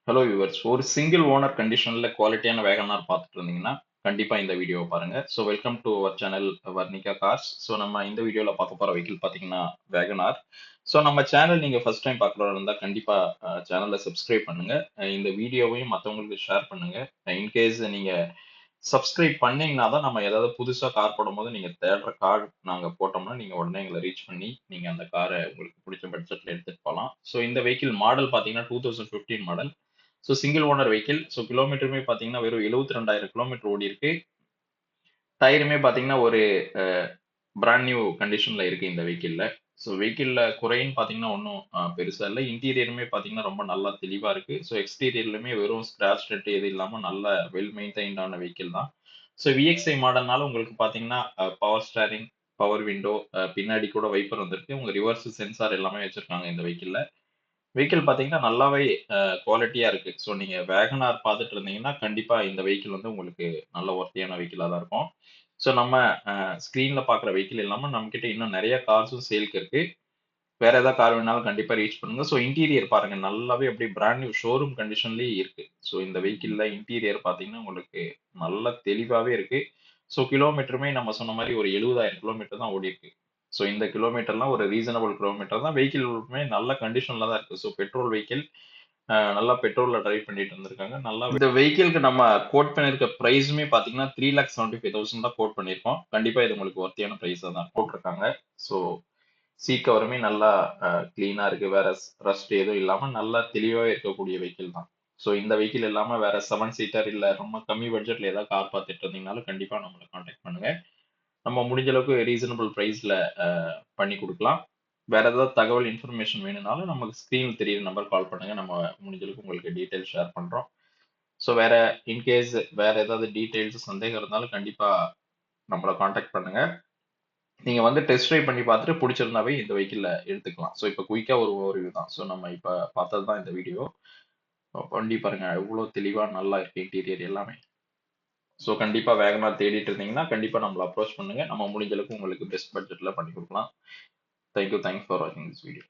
Hello viewers, ஒரு single owner கண்டிஷன்ல குவாலிட்டியான வேகனார் பார்த்துட்டு இருந்தீங்கன்னா கண்டிப்பா இந்த வீடியோவை பாருங்க. So welcome to our channel Varnika cars. So நம்ம இந்த வீடியோவில் பார்க்க போற வெஹிக்கிள் பார்த்தீங்கன்னா வேகனார். ஸோ நம்ம சேனல் நீங்க ஃபர்ஸ்ட் டைம் பார்க்குறவங்க இருந்தால் கண்டிப்பா சேனலை சப்ஸ்கிரைப் பண்ணுங்க. இந்த வீடியோவையும் மற்றவங்களுக்கு ஷேர் பண்ணுங்க. இன்கேஸ் நீங்க சப்ஸ்கிரைப் பண்ணீங்கன்னா தான் நம்ம ஏதாவது புதுசா கார் போடும்போது நீங்க தேடுற கார் நாங்க போட்டோம்னா நீங்க உடனே எங்களை ரீச் பண்ணி நீங்க அந்த காரை உங்களுக்கு பிடிச்ச பட்ஜெட்ல எடுத்துட்டு போகலாம். ஸோ இந்த வெஹிக்கிள் மாடல் பார்த்தீங்கன்னா 2015 model. So single owner vehicle. So கிலோமீட்டருமே பார்த்தீங்கன்னா வெறும் 72,000 கிலோமீட்டர் ஓடி இருக்கு. டயருமே பார்த்தீங்கன்னா ஒரு பிராண்ட் நியூ கண்டிஷன்ல இருக்கு இந்த வெஹிக்கிள்ல. ஸோ வெஹிக்கிள்ல குறைன்னு பார்த்தீங்கன்னா ஒன்றும் பெருசா இல்லை. இன்டீரியருமே பார்த்தீங்கன்னா ரொம்ப நல்லா தெளிவா இருக்கு. ஸோ எக்ஸ்டீரியர்லுமே வெறும் ஸ்கிராச் டென்ட் எது இல்லாம நல்ல வெல் மெயின்டைன்டான வெஹிக்கிள் தான். ஸோ விஎக்ஸ்ஐ மாடல்னால உங்களுக்கு பார்த்தீங்கன்னா பவர் ஸ்டேரிங், பவர் விண்டோ, பின்னாடி கூட வைப்பர் வந்திருக்கு. உங்க ரிவர்ஸ் சென்சார் எல்லாமே வச்சிருக்காங்க இந்த வெஹிக்கிள்ல. வெஹிக்கிள் பார்த்தீங்கன்னா நல்லாவே குவாலிட்டியா இருக்கு. ஸோ நீங்க வேகனார் பார்த்துட்டு இருந்தீங்கன்னா, கண்டிப்பா இந்த வெஹிக்கிள் வந்து உங்களுக்கு நல்ல ஒர்த்தியான வெஹிக்கிளா தான் இருக்கும். ஸோ நம்ம ஸ்க்ரீன்ல பார்க்குற வெஹிக்கிள் இல்லாம நம்மகிட்ட இன்னும் நெறைய கார்ஸும் சேல்க்கு இருக்கு. வேற ஏதாவது கார் வேணாலும் கண்டிப்பா ரீச் பண்ணுங்க. ஸோ இன்டீரியர் பாருங்க நல்லாவே அப்படியே பிராண்ட் நியூ ஷோரூம் கண்டிஷன்லயே இருக்கு. ஸோ இந்த வெஹிக்கிள்ல இன்டீரியர் பார்த்தீங்கன்னா, உங்களுக்கு நல்ல தெளிவாவே இருக்கு. ஸோ கிலோமீட்டருமே நம்ம சொன்ன மாரி ஒரு 70,000 கிலோமீட்டர் தான் ஓடியிருக்கு. ஸோ இந்த கிலோமீட்டர்லாம் ஒரு ரீசனபிள் கிலோமீட்டர் தான். வெஹிக்கிளுமே நல்ல கண்டிஷன்ல தான் இருக்கு. ஸோ பெட்ரோல் வெஹிக்கிள் நல்லா பெட்ரோல்ல டிரைவ் பண்ணிட்டு இருந்திருக்காங்க. நல்லா இந்த வெஹிக்கிள்க்கு நம்ம கோட் பண்ணியிருக்க பிரைஸுமே பார்த்தீங்கன்னா, 3,75,000 தான் கோட் பண்ணியிருக்கோம். கண்டிப்பா இது உங்களுக்கு ஒர்த்தியான பிரைஸா தான் போட்டிருக்காங்க. ஸோ சீட் கவருமே நல்லா கிளீனா இருக்கு. வேற ரஸ்ட் எதுவும் இல்லாம நல்லா தெளிவாவே இருக்கக்கூடிய வெஹிக்கிள் தான். ஸோ இந்த வெஹிக்கிள் இல்லாம வேற 7 சீட்டர் இல்ல ரொம்ப கம்மி பட்ஜெட்ல ஏதாவது கார் பார்த்துட்டு இருந்தீங்கனாலும் கண்டிப்பா நம்மள கான்டாக்ட் பண்ணுங்க. நம்ம முடிஞ்ச அளவுக்கு ரீசனபிள் பிரைஸ்ல பண்ணி குடுக்கலாம். வேற ஏதாவது தகவல் இன்ஃபர்மேஷன் வேணும்னாலும் நமக்கு ஸ்க்ரீன்ல தெரியிற நம்பர் கால் பண்ணுங்க. நம்ம முடிஞ்ச அளவுக்கு உங்களுக்கு டீடைல் ஷேர் பண்றோம். ஸோ வேற இன்கேஸ் வேற ஏதாவது டீடைல்ஸ் சந்தேகம் இருந்தாலும் கண்டிப்பா நம்மள கான்டாக்ட் பண்ணுங்க. நீங்க வந்து டெஸ்ட் ட்ரைவ் பண்ணி பார்த்துட்டு புடிச்சிருந்தாவே இந்த வெஹிக்கிள்ல எடுத்துக்கலாம். ஸோ இப்ப குயிக்கா ஒரு ஓவர்வியூ தான். ஸோ நம்ம இப்ப பார்த்தது தான் இந்த வீடியோ. வண்டி பாருங்க எவ்வளோ தெளிவா நல்லா இருக்கு இன்டீரியர் எல்லாமே. ஸோ கண்டிப்பா வேகனார் தேடிட்டு இருந்தீங்கன்னா, கண்டிப்பா நம்மள அப்ரோச் பண்ணுங்க. நம்ம முடிஞ்ச அளவுக்கு உங்களுக்கு பெஸ்ட் பட்ஜெட்ல பண்ணி குடுக்கலாம். தேங்க்ஸ் ஃபார் வாட்சிங் திஸ் வீடியோ.